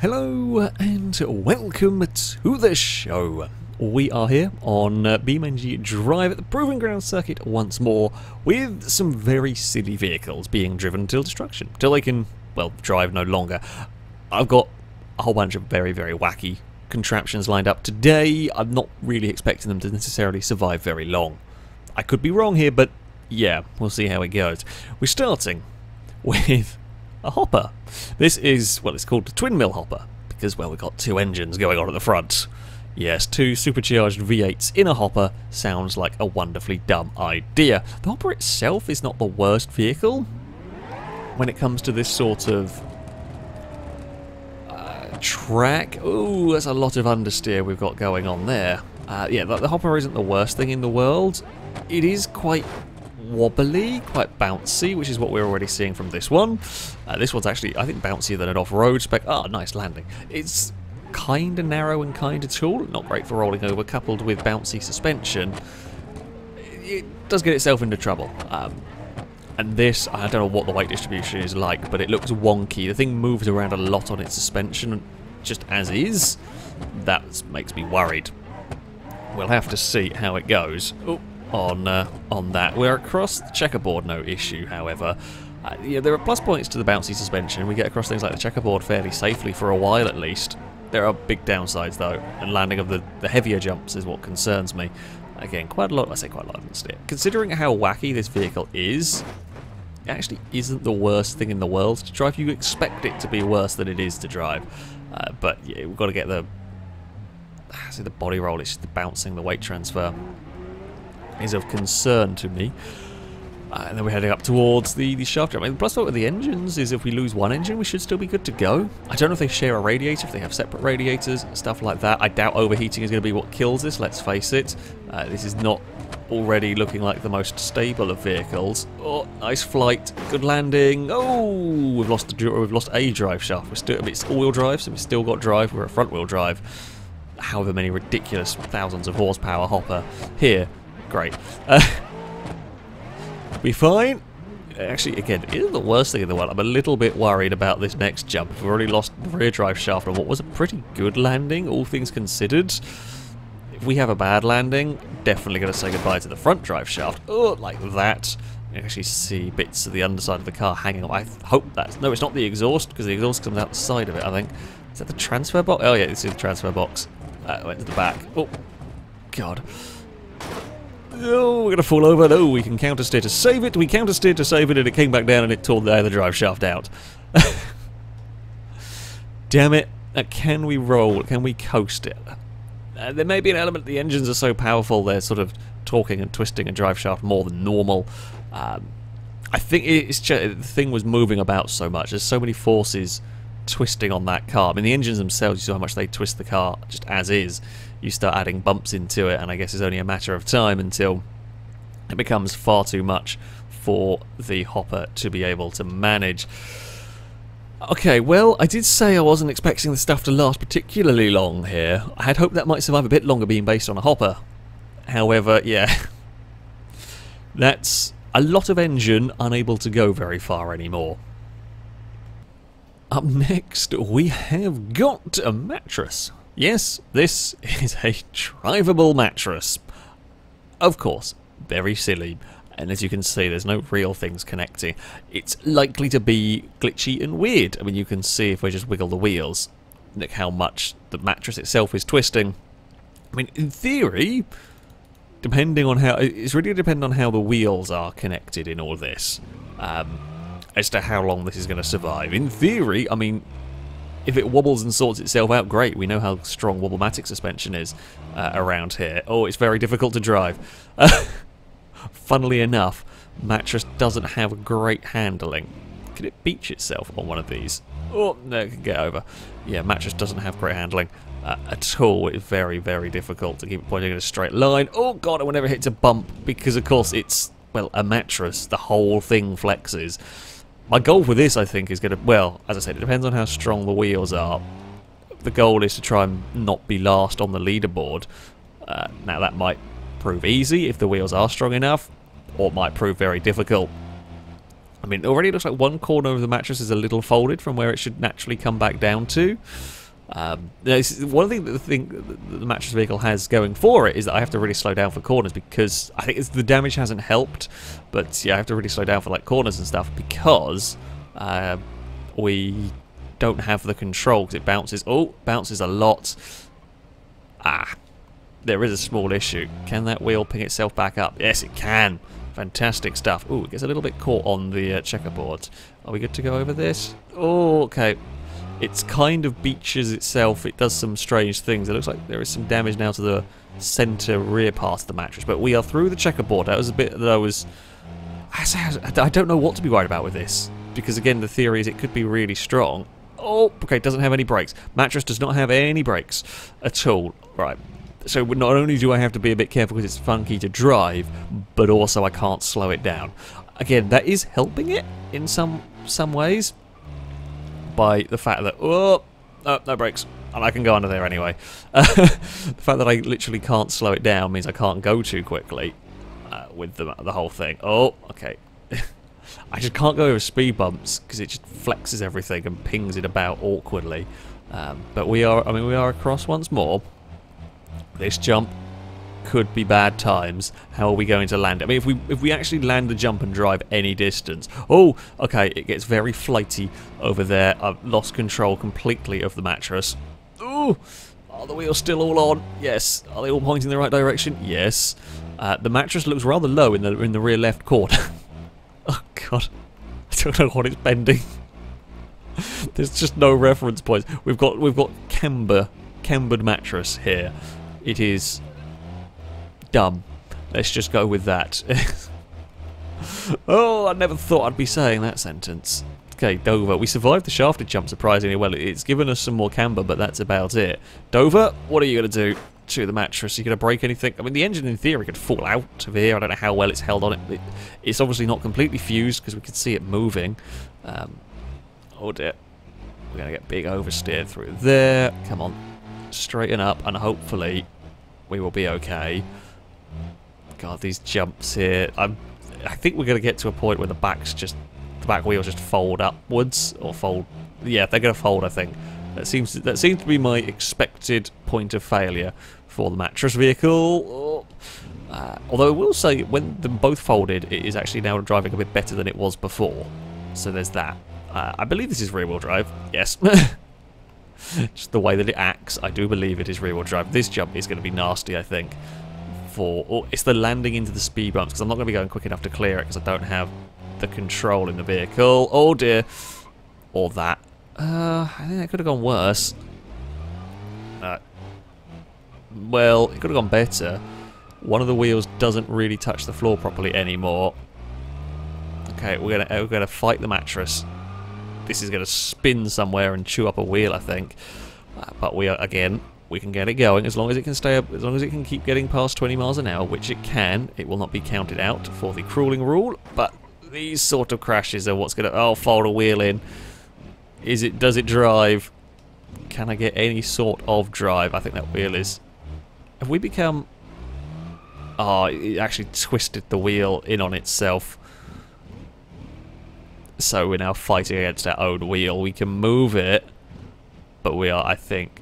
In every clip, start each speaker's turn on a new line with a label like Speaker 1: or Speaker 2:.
Speaker 1: Hello and welcome to the show. We are here on BeamNG Drive at the Proving Ground circuit once more with some very silly vehicles being driven till destruction, till they can, well, drive no longer. I've got a whole bunch of very, very wacky contraptions lined up today. I'm not really expecting them to necessarily survive very long. I could be wrong here, but yeah, we'll see how it goes. We're starting with a hopper. This is, well, it's called the twin mill hopper because, well, we've got two engines going on at the front. Yes, two supercharged V8s in a hopper sounds like a wonderfully dumb idea. The hopper itself is not the worst vehicle when it comes to this sort of track. Ooh, there's a lot of understeer we've got going on there. Yeah, the hopper isn't the worst thing in the world. It is quite wobbly, quite bouncy, which is what we're already seeing from this one. This one's actually, I think, bouncier than an off-road spec. Ah, nice landing. It's kind of narrow and kind of tall, not great for rolling over, coupled with bouncy suspension. It does get itself into trouble. And this, I don't know what the weight distribution is like, but it looks wonky. The thing moves around a lot on its suspension, just as is. That makes me worried. We'll have to see how it goes. Oh. On that. We're across the checkerboard, no issue, however. Yeah, there are plus points to the bouncy suspension. We get across things like the checkerboard fairly safely for a while at least. There are big downsides though, and landing of the heavier jumps is what concerns me. Again, quite a lot, I say quite a lot of understeer. Considering how wacky this vehicle is, it actually isn't the worst thing in the world to drive. You expect it to be worse than it is to drive. But yeah, we've got to get the body roll, it's just the bouncing, the weight transfer is of concern to me. And then we're heading up towards the shaft jump. I mean, the plus point with the engines is if we lose one engine, we should still be good to go. I don't know if they share a radiator, if they have separate radiators, stuff like that. I doubt overheating is going to be what kills this, let's face it. This is not already looking like the most stable of vehicles. Oh, nice flight, good landing. Oh, we've lost a drive shaft. It's all-wheel drive, so we've still got drive. We're at front-wheel drive. However many ridiculous thousands of horsepower hopper here. Great. Be fine. Actually, again, it isn't the worst thing in the world. I'm a little bit worried about this next jump. We've already lost the rear drive shaft on what was a pretty good landing, all things considered. If we have a bad landing, definitely going to say goodbye to the front drive shaft. Oh, like that. You can actually see bits of the underside of the car hanging on. I hope that's... No, it's not the exhaust, because the exhaust comes out the side of it, I think. Is that the transfer box? Oh, yeah, this is the transfer box. Went to the back. Oh, God. Oh, we're going to fall over. No, we can counter-steer to save it. We counter-steered to save it, and it came back down, and it tore the other drive shaft out. Damn it. Can we roll? Can we coast it? There may be an element the engines are so powerful, they're sort of torquing and twisting a drive shaft more than normal. I think it's just, the thing was moving about so much. There's so many forces twisting on that car. I mean, the engines themselves, you saw how much they twist the car just as is. You start adding bumps into it, and I guess it's only a matter of time until it becomes far too much for the hopper to be able to manage. Okay, well, I did say I wasn't expecting the stuff to last particularly long here. I had hoped that might survive a bit longer being based on a hopper. However, yeah, that's a lot of engine unable to go very far anymore. Up next, we have got a mattress. Yes, this is a drivable mattress. Of course, very silly. And as you can see, there's no real things connecting. It's likely to be glitchy and weird. I mean, you can see if we just wiggle the wheels, look how much the mattress itself is twisting. I mean, in theory, depending on how... It's really dependent on how the wheels are connected in all this. As to how long this is going to survive. In theory, I mean, if it wobbles and sorts itself out, great. We know how strong wobblematic suspension is around here. Oh, it's very difficult to drive. Funnily enough, Mattress doesn't have great handling. Can it beach itself on one of these? Oh, no, it can get over. Yeah, Mattress doesn't have great handling at all. It's very, very difficult to keep it pointing in a straight line. Oh, God, whenever it hits a bump, because, of course, it's, well, a mattress. The whole thing flexes. My goal for this, I think, is going to... Well, as I said, it depends on how strong the wheels are. The goal is to try and not be last on the leaderboard. Now, that might prove easy if the wheels are strong enough, or it might prove very difficult. I mean, already it looks like one corner of the mattress is a little folded from where it should naturally come back down to. One thing that the mattress vehicle has going for it is that I have to really slow down for corners, because I think the damage hasn't helped, but yeah, I have to really slow down for like corners and stuff, because we don't have the control, because it bounces. Oh, bounces a lot. There is a small issue. Can that wheel pick itself back up? Yes, it can. Fantastic stuff. Ooh, it gets a little bit caught on the checkerboard. Are we good to go over this? Oh, okay. It's kind of beaches itself. It does some strange things. It looks like there is some damage now to the centre rear part of the mattress. But we are through the checkerboard. That was a bit that I don't know what to be worried about with this. Because again, the theory is it could be really strong. Oh, okay, it doesn't have any brakes. Mattress does not have any brakes at all. Right. So not only do I have to be a bit careful because it's funky to drive, but also I can't slow it down. Again, that is helping it in some ways, by the fact that, oh, no brakes, and I can go under there anyway. The fact that I literally can't slow it down means I can't go too quickly with the whole thing. Oh, okay. I just can't go over speed bumps because it just flexes everything and pings it about awkwardly. But we are across once more. This jump could be bad times. How are we going to land it? I mean, if we actually land the jump and drive any distance. Oh, okay, it gets very flighty over there. I've lost control completely of the mattress. Ooh, are the wheels still all on? Yes. Are they all pointing in the right direction? Yes. The mattress looks rather low in the rear left corner. Oh god, I don't know what it's bending. There's just no reference points. We've got cambered mattress here. It is dumb. Let's just go with that. Oh, I never thought I'd be saying that sentence. Okay, Dover. We survived the shafted jump surprisingly well. It's given us some more camber, but that's about it. Dover, what are you going to do to the mattress? Are you going to break anything? I mean, the engine in theory could fall out of here. I don't know how well it's held on it. It's obviously not completely fused because we can see it moving. Oh dear. We're going to get big oversteer through there. Come on. Straighten up and hopefully we will be okay. God, these jumps here. I think we're going to get to a point where the back wheels just fold upwards or fold. Yeah, they're going to fold, I think. That seems to be my expected point of failure for the mattress vehicle. Although I will say, when them both folded, it is actually now driving a bit better than it was before. So there's that. I believe this is rear-wheel drive. Yes. Just the way that it acts, I do believe it is rear-wheel drive. This jump is going to be nasty, I think. It's the landing into the speed bumps, because I'm not going to be going quick enough to clear it, because I don't have the control in the vehicle. Oh dear. Or that. I think that could have gone worse. Well, it could have gone better. One of the wheels doesn't really touch the floor properly anymore. Okay, we're gonna fight the mattress. This is gonna spin somewhere and chew up a wheel, I think. But we can get it going as long as it can stay up, as long as it can keep getting past 20 miles an hour, which it can. It will not be counted out for the crawling rule. But these sort of crashes are what's gonna fold a wheel in. Does it drive? Can I get any sort of drive? I think that wheel is. Have we become? Oh, it actually twisted the wheel in on itself. So we're now fighting against our own wheel. We can move it, but we are, I think,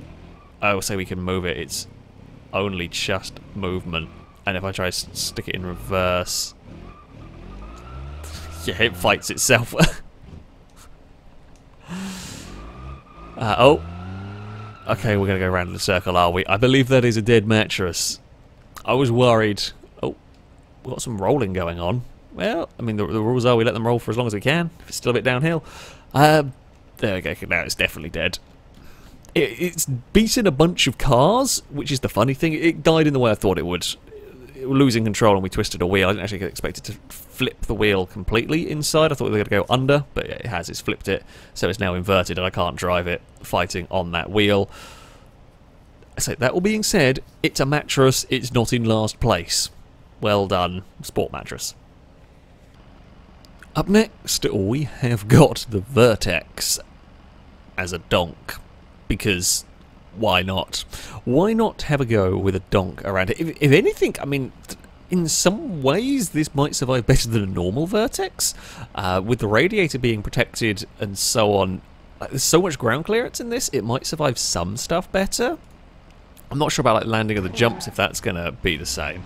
Speaker 1: I will say we can move it. It's only just movement. And if I try to stick it in reverse, yeah, it fights itself. Oh. Okay, we're going to go around in a circle, are we? I believe that is a dead mattress. I was worried. Oh, we've got some rolling going on. Well, I mean, the rules are we let them roll for as long as we can, if it's still a bit downhill. There we go, now it's definitely dead. It's beaten a bunch of cars, which is the funny thing. It died in the way I thought it would. Losing control and we twisted a wheel. I didn't actually expect it to flip the wheel completely inside. I thought we were going to go under, but it has. It's flipped it, so it's now inverted and I can't drive it fighting on that wheel. So that all being said, it's a mattress. It's not in last place. Well done, Sport Mattress. Up next, we have got the Vertex as a donk, because why not? Why not have a go with a donk around it? If anything, I mean, in some ways, this might survive better than a normal Vertex. With the radiator being protected and so on, there's so much ground clearance in this, it might survive some stuff better. I'm not sure about like landing of the jumps, if that's going to be the same.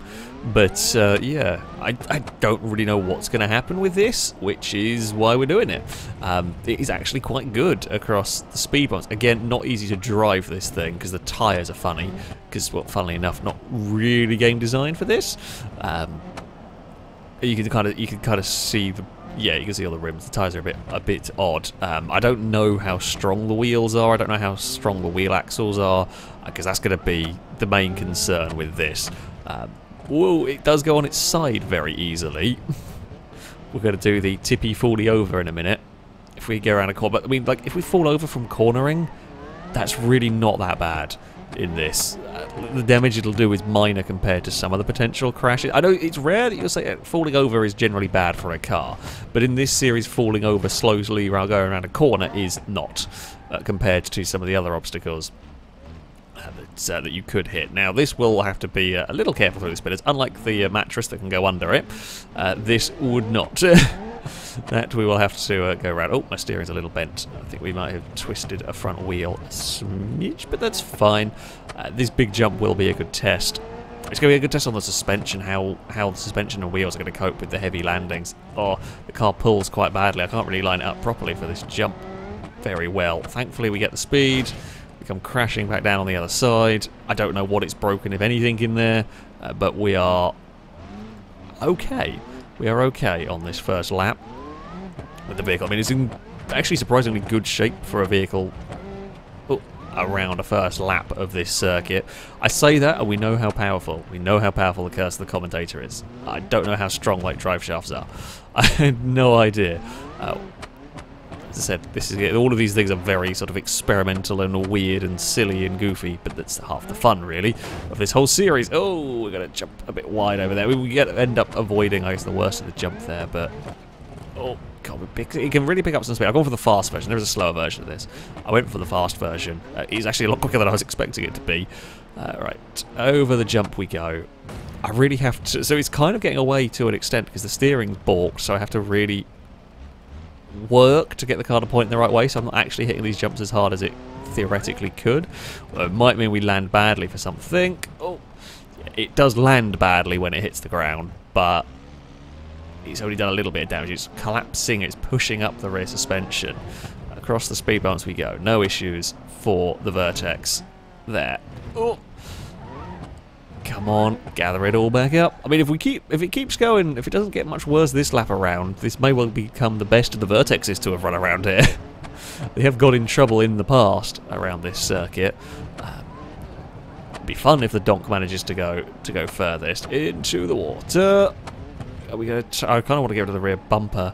Speaker 1: But yeah, I don't really know what's going to happen with this, which is why we're doing it. It is actually quite good across the speed bumps. Again, not easy to drive this thing because the tyres are funny. Because, well, funnily enough, not really game designed for this. You can kind of see the. Yeah, you can see all the rims. The tyres are a bit odd. I don't know how strong the wheels are. I don't know how strong the wheel axles are, because that's going to be the main concern with this. Whoa, it does go on its side very easily. We're going to do the tippy fally over in a minute. If we go around a corner, but I mean, like, if we fall over from cornering, that's really not that bad in this. The damage it'll do is minor compared to some of the potential crashes. I know it's rare that you'll say falling over is generally bad for a car, but in this series, falling over slowly while going around a corner is not, compared to some of the other obstacles that you could hit. Now, this will have to be a little careful through the spinners. Unlike the mattress that can go under it, this would not. That we will have to go around. Oh, my steering's a little bent. I think we might have twisted a front wheel a smidge, but that's fine. This big jump will be a good test. It's going to be a good test on the suspension, how the suspension and wheels are going to cope with the heavy landings. Oh, the car pulls quite badly. I can't really line it up properly for this jump very well. Thankfully, we get the speed. We come crashing back down on the other side. I don't know what it's broken, if anything, in there, but we are okay. We are okay on this first lap with the vehicle. I mean, it's in actually surprisingly good shape for a vehicle around a first lap of this circuit. I say that, and we know how powerful. We know how powerful the curse of the commentator is. I don't know how strong like drive shafts are. I had no idea. As I said, this is all of these things are very sort of experimental and weird and silly and goofy, but that's half the fun, really, of this whole series. Oh, we're going to jump a bit wide over there. We end up avoiding, I guess, the worst of the jump there, but oh god, it can really pick up some speed. I've gone for the fast version. There is a slower version of this. I went for the fast version. It's actually a lot quicker than I was expecting it to be. Right, over the jump we go. I really have to. So it's kind of getting away to an extent because the steering's balked, so I have to really work to get the car to point in the right way, so I'm not actually hitting these jumps as hard as it theoretically could. Well, it might mean we land badly for something. Oh, it does land badly when it hits the ground, but it's only done a little bit of damage. It's collapsing, it's pushing up the rear suspension. Across the speed bumps we go. No issues for the Vertex there. Oh, come on, gather it all back up. I mean, if it keeps going, if it doesn't get much worse this lap around, this may well become the best of the Vertexes to have run around here. They have got in trouble in the past around this circuit. It'd be fun if the Donk manages to go furthest into the water. Are we going to? I kind of want to get rid of the rear bumper.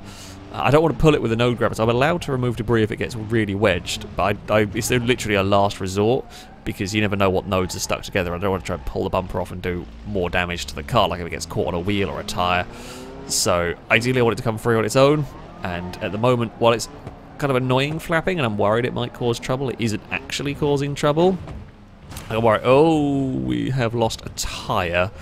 Speaker 1: I don't want to pull it with a node grabber, so I'm allowed to remove debris if it gets really wedged, but it's literally a last resort, because you never know what nodes are stuck together. I don't want to try and pull the bumper off and do more damage to the car, like if it gets caught on a wheel or a tyre. So ideally I want it to come free on its own, and at the moment, while it's kind of annoying flapping and I'm worried it might cause trouble, it isn't actually causing trouble. I'm worried. Oh, we have lost a tyre.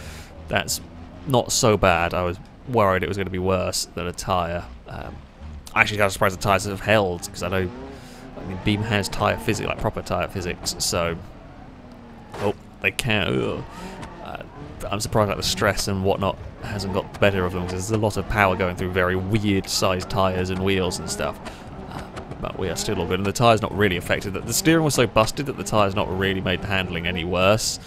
Speaker 1: That's not so bad. I was worried it was going to be worse than a tyre. I actually got surprised the tyres have held, because I know, I mean, Beam has tyre physics, like proper tyre physics, so oh, they can. I'm surprised that the stress and whatnot hasn't got the better of them, because there's a lot of power going through very weird sized tyres and wheels and stuff. But we are still all good, and the tyre's not really affected. The steering was so busted that the tyre's not really made the handling any worse.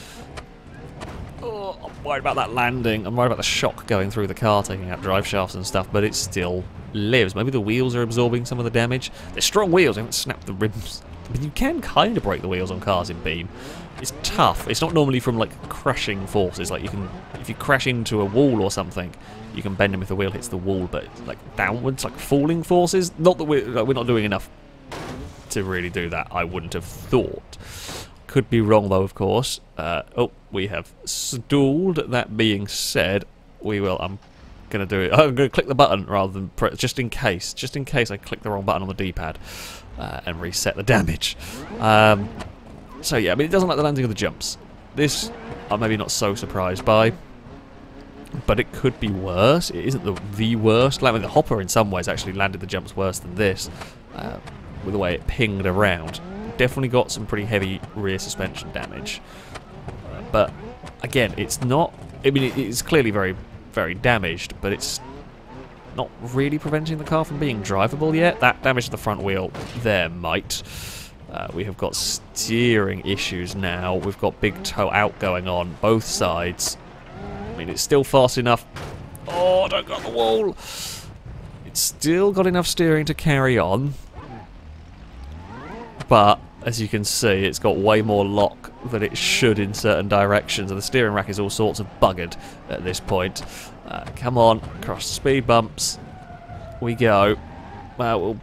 Speaker 1: Oh, I'm worried about that landing. I'm worried about the shock going through the car, taking out drive shafts and stuff, but it still lives. Maybe the wheels are absorbing some of the damage. They're strong wheels, they haven't snapped the rims. But you can kind of break the wheels on cars in Beam. It's tough. It's not normally from like crushing forces. Like you can, if you crash into a wall or something, you can bend them if the wheel hits the wall. But like downwards, like falling forces. Not that we're not doing enough to really do that. I wouldn't have thought. Could be wrong though, of course. Oh, we have stalled. That being said, we will. I'm gonna do it. I'm gonna click the button rather than press, just in case I click the wrong button on the D-pad and reset the damage. So yeah, I mean, it doesn't like the landing of the jumps. This I'm maybe not so surprised by. but it could be worse. It isn't the worst. Like, I mean, the hopper in some ways actually landed the jumps worse than this, with the way it pinged around. Definitely got some pretty heavy rear suspension damage. But again, it's not. I mean, it's clearly very, very damaged, but it's not really preventing the car from being drivable yet. That damage to the front wheel there might. We have got steering issues now. We've got big toe out going on both sides. I mean, it's still fast enough. Oh, don't go on the wall. It's still got enough steering to carry on. But, as you can see, it's got way more lock than it should in certain directions. And the steering rack is all sorts of buggered at this point. Come on, across the speed bumps. We go. Well, we'll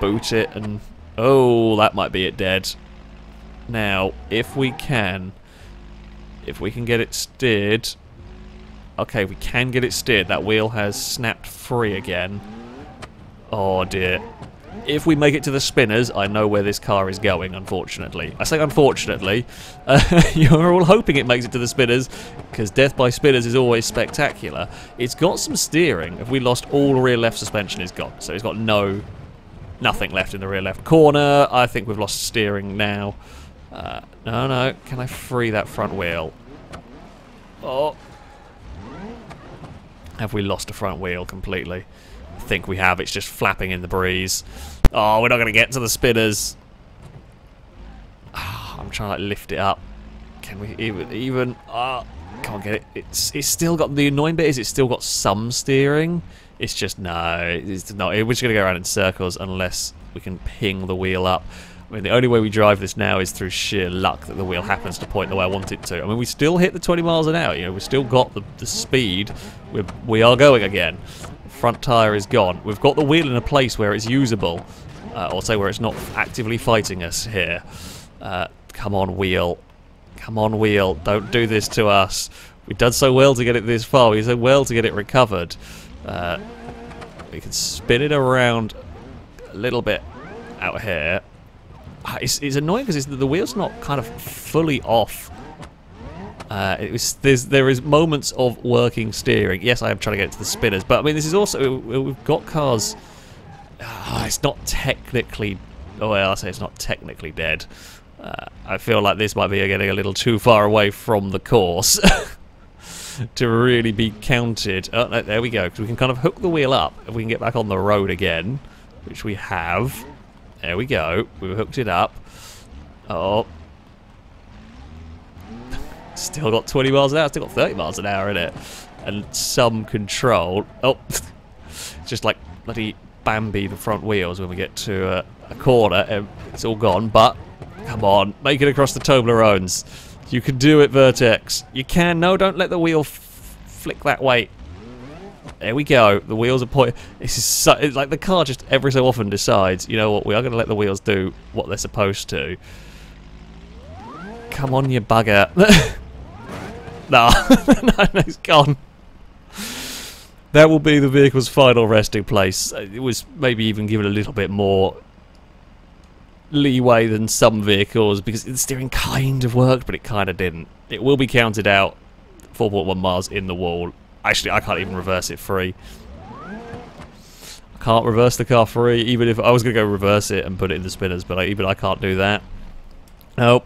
Speaker 1: boot it and... Oh, that might be it dead. Now, if we can get it steered... Okay, we can get it steered. That wheel has snapped free again. Oh dear. If we make it to the spinners, I know where this car is going, unfortunately. I say unfortunately. You're all hoping it makes it to the spinners, because death by spinners is always spectacular. It's got some steering. If we lost all rear left suspension, is gone. So it's got nothing left in the rear left corner. I think we've lost steering now. No. Can I free that front wheel? Oh. Have we lost a front wheel completely? I think we have. It's just flapping in the breeze. Oh, we're not going to get to the spinners. Oh, I'm trying to like, lift it up. Can we even? Oh, can't get it. It's still got, the annoying bit is it's still got some steering. It's just, no, it's not. We're just going to go around in circles unless we can ping the wheel up. I mean, the only way we drive this now is through sheer luck that the wheel happens to point the way I want it to. I mean, we still hit the 20 miles an hour. You know, we've still got the speed. We are going again. Front tyre is gone. We've got the wheel in a place where it's usable. Or say where it's not actively fighting us here. Come on, wheel. Come on, wheel. Don't do this to us. We've done so well to get it this far. We've done so well to get it recovered. We can spin it around a little bit out here. It's annoying because the wheel's not kind of fully off. There is moments of working steering. Yes, I am trying to get it to the spinners, but I mean, this is also, we've got cars. It's not technically. Well, I say it's not technically dead. I feel like this might be getting a little too far away from the course to really be counted. Oh, no, there we go. Because we can kind of hook the wheel up if we can get back on the road again, which we have. There we go. We've hooked it up. Oh. Still got 20 miles an hour. Still got 30 miles an hour in it. And some control. Oh. Just like bloody Bambi the front wheels when we get to a corner. It's all gone. But, come on. Make it across the Toblerones. You can do it, Vertex. You can. No, don't let the wheel flick that way. There we go. The wheels are pointing. This is so, it's like the car just every so often decides, you know what, we are going to let the wheels do what they're supposed to. Come on, you bugger. No, it's gone. That will be the vehicle's final resting place. It was maybe even given a little bit more leeway than some vehicles because the steering kind of worked, but it kind of didn't. It will be counted out 4.1 miles in the wall. Actually, I can't even reverse it free. I can't reverse the car free, even if I was going to go reverse it and put it in the spinners, but even I can't do that. Nope.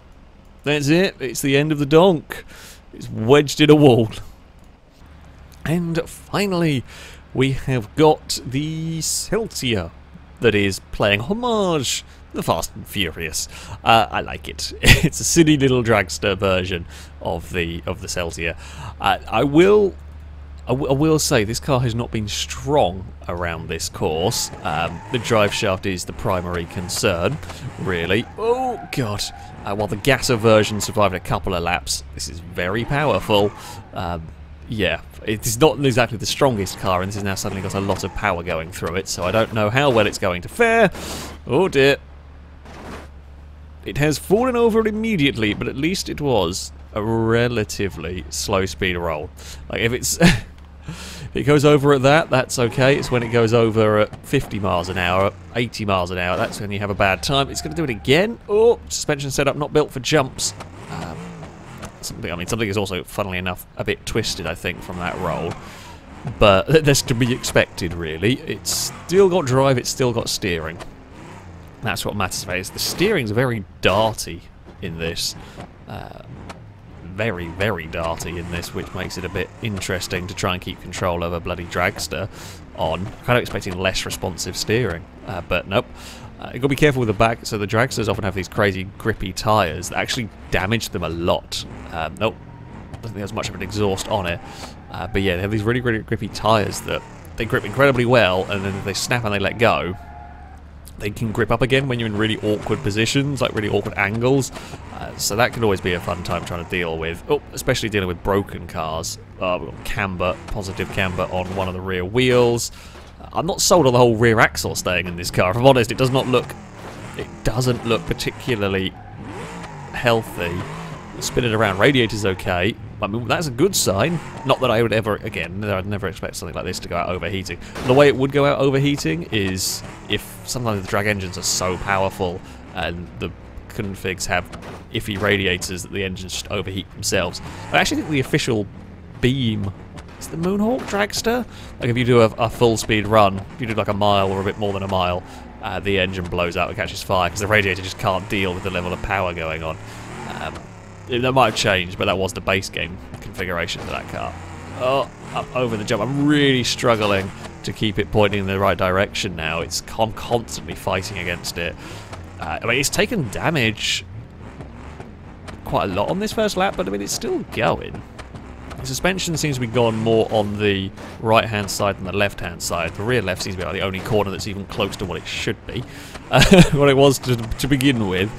Speaker 1: That's it. It's the end of the Donk. It's wedged in a wall. And finally, we have got the Celica that is playing homage to the Fast and Furious. I like it. It's a silly little dragster version of the Celica. I will say this car has not been strong around this course. The drive shaft is the primary concern, really. Oh, God. While the Gasser version survived a couple of laps, this is very powerful. Yeah, it's not exactly the strongest car, and this has now suddenly got a lot of power going through it, so I don't know how well it's going to fare. Oh, dear. It has fallen over immediately, but at least it was a relatively slow speed roll. Like, if it's... If it goes over at that, that's okay. It's when it goes over at 50 miles an hour, 80 miles an hour, that's when you have a bad time. It's going to do it again. Oh, suspension setup not built for jumps. Something is also, funnily enough, a bit twisted, I think, from that roll. But that's to be expected, really. It's still got drive, it's still got steering. That's what matters about it. The steering's very darty in this. Very, very darty in this, which makes it a bit interesting to try and keep control of a bloody dragster on. Kind of expecting less responsive steering, but nope. You've got to be careful with the back, so the dragsters often have these crazy grippy tyres that actually damage them a lot. Nope, doesn't think there's much of an exhaust on it. But yeah, they have these really, really grippy tyres that they grip incredibly well, and then if they snap and they let go, they can grip up again when you're in really awkward positions, like really awkward angles. So that can always be a fun time trying to deal with. Oh, especially dealing with broken cars. We've got camber, positive camber on one of the rear wheels. I'm not sold on the whole rear axle staying in this car. If I'm honest, it doesn't look particularly healthy. Spin it around, radiator's okay. I mean, that's a good sign. Not that I would ever, again, I'd never expect something like this to go out overheating. The way it would go out overheating is if sometimes the drag engines are so powerful and the configs have iffy radiators that the engines just overheat themselves. I actually think the official Beam is the Moonhawk dragster. Like if you do a full speed run, if you do like a mile or a bit more than a mile, the engine blows out and catches fire because the radiator just can't deal with the level of power going on. That might have changed, but that was the base game configuration for that car. Oh, up over the jump. I'm really struggling to keep it pointing in the right direction now. I'm constantly fighting against it. I mean, it's taken damage quite a lot on this first lap, but I mean, it's still going. The suspension seems to be gone more on the right-hand side than the left-hand side. The rear left seems to be like the only corner that's even close to what it should be. What it was to begin with.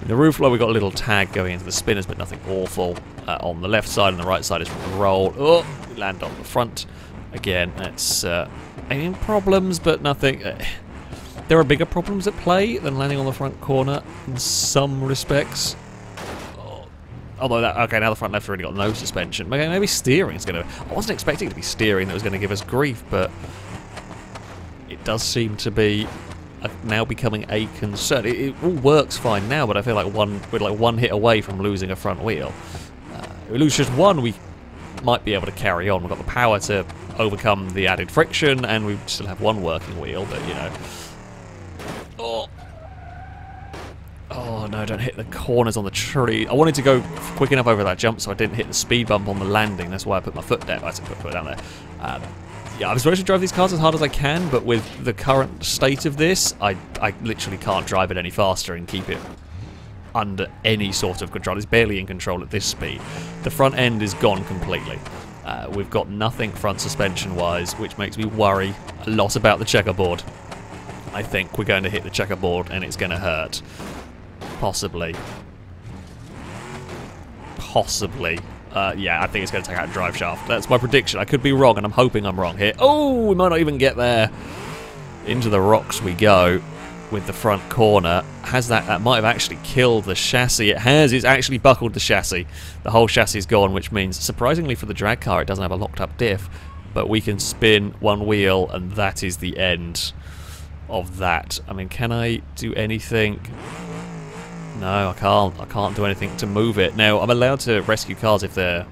Speaker 1: In the roof line, we've got a little tag going into the spinners, but nothing awful. On the left side and the right side is from the roll. Oh, we land on the front. Again, that's any problems, but nothing. There are bigger problems at play than landing on the front corner in some respects. Although that, okay, now the front left's already got no suspension. Maybe steering is going to... I wasn't expecting it to be steering that was going to give us grief, but it does seem to be now becoming a concern. It all works fine now, but I feel like we're one hit away from losing a front wheel. If we lose just one, we might be able to carry on. We've got the power to overcome the added friction, and we still have one working wheel, but, you know... Oh no, don't hit the corners on the tree. I wanted to go quick enough over that jump so I didn't hit the speed bump on the landing. That's why I put my foot down. I had to put my foot down there. Yeah, I'm supposed to drive these cars as hard as I can, but with the current state of this, I literally can't drive it any faster and keep it under any sort of control. It's barely in control at this speed. The front end is gone completely. We've got nothing front suspension-wise, which makes me worry a lot about the checkerboard. I think we're going to hit the checkerboard and it's going to hurt. Possibly. Possibly. Yeah, I think it's going to take out a drive shaft. That's my prediction. I could be wrong, and I'm hoping I'm wrong here. Oh, we might not even get there. Into the rocks we go with the front corner. That might have actually killed the chassis. It has. It's actually buckled the chassis. The whole chassis is gone, which means, surprisingly for the drag car, it doesn't have a locked-up diff. But we can spin one wheel, and that is the end of that. I mean, can I do anything... No, I can't. I can't do anything to move it. Now, I'm allowed to rescue cars if they're,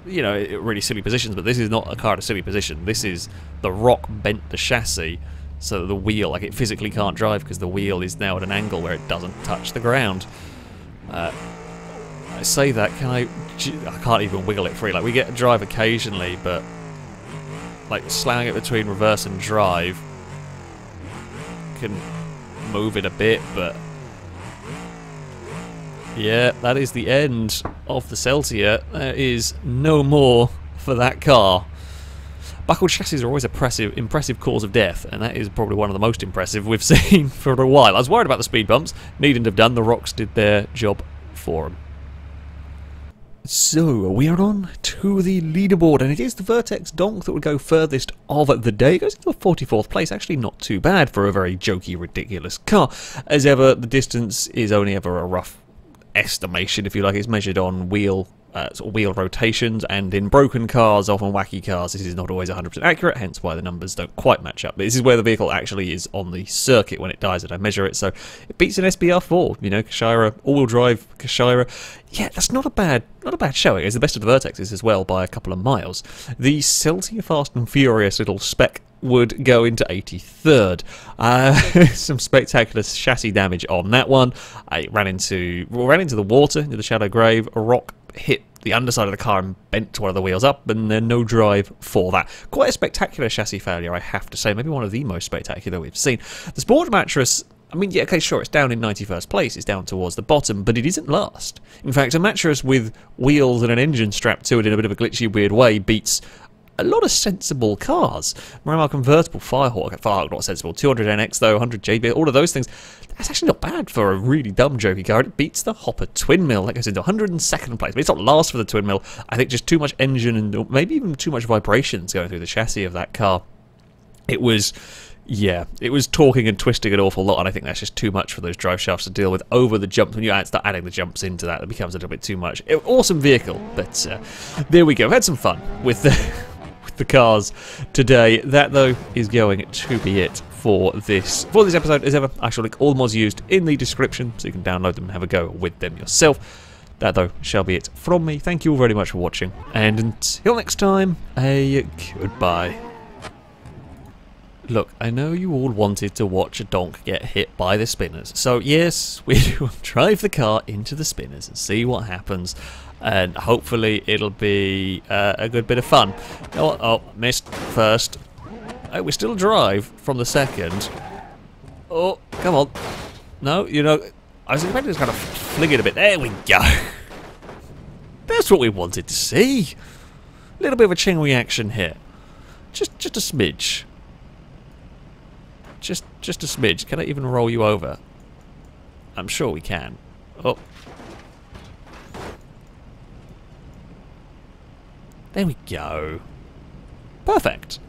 Speaker 1: you know, really silly positions, but this is not a car in a silly position. This is the rock bent the chassis so that the wheel, like, it physically can't drive because the wheel is now at an angle where it doesn't touch the ground. I say that, I can't even wiggle it free. Like, we get a drive occasionally, but, like, slamming it between reverse and drive can move it a bit, but... Yeah, that is the end of the Celica. There is no more for that car. Buckled chassis are always an impressive cause of death, and that is probably one of the most impressive we've seen for a while. I was worried about the speed bumps. Needn't have done. The rocks did their job for them. So, we are on to the leaderboard, and it is the Vertex Donk that would go furthest of the day. It goes into a 44th place, actually not too bad for a very jokey, ridiculous car. As ever, the distance is only ever a rough estimation, if you like. It's measured on wheel sort of wheel rotations, and in broken cars, often wacky cars, this is not always 100% accurate, hence why the numbers don't quite match up. But this is where the vehicle actually is on the circuit when it dies, and I measure it, so it beats an SBR4, you know, Kashira, all-wheel drive Kashira. Yeah, that's not a bad showing. It's the best of the Vertexes as well by a couple of miles. The Celica Fast and Furious little spec would go into 83rd. Some spectacular chassis damage on that one. I ran into the water, into the shallow grave. A rock hit the underside of the car and bent one of the wheels up, and then no drive for that. Quite a spectacular chassis failure, I have to say. Maybe one of the most spectacular we've seen. The Sport Mattress, I mean, yeah, okay, sure, it's down in 91st place, it's down towards the bottom, but it isn't last. In fact, a Mattress with wheels and an engine strapped to it in a bit of a glitchy, weird way beats a lot of sensible cars. Marama Convertible, Firehawk, not sensible, 200NX though, 100JB, all of those things. That's actually not bad for a really dumb, jokey car. It beats the Hopper Twin Mill. That goes into 102nd place. But it's not last for the Twin Mill. I think just too much engine and maybe even too much vibrations going through the chassis of that car. It was, yeah, it was torquing and twisting an awful lot, and I think that's just too much for those drive shafts to deal with over the jumps. When you start adding the jumps into that, it becomes a little bit too much. Awesome vehicle, but there we go. We've had some fun with the cars today. That though is going to be it for this episode. As ever, I shall link all the mods used in the description so you can download them and have a go with them yourself. That though shall be it from me. Thank you all very much for watching, and until next time, a goodbye. Look, I know you all wanted to watch a donk get hit by the spinners, so yes, we will drive the car into the spinners and see what happens, and hopefully it'll be a good bit of fun. Oh, missed first. Oh, we still drive from the second. Oh, come on. No, you know, I was expecting to kind of fling it a bit. There we go. That's what we wanted to see. A little bit of a chain reaction here. Just a smidge. Just a smidge. Can I even roll you over? I'm sure we can. Oh. There we go. Perfect.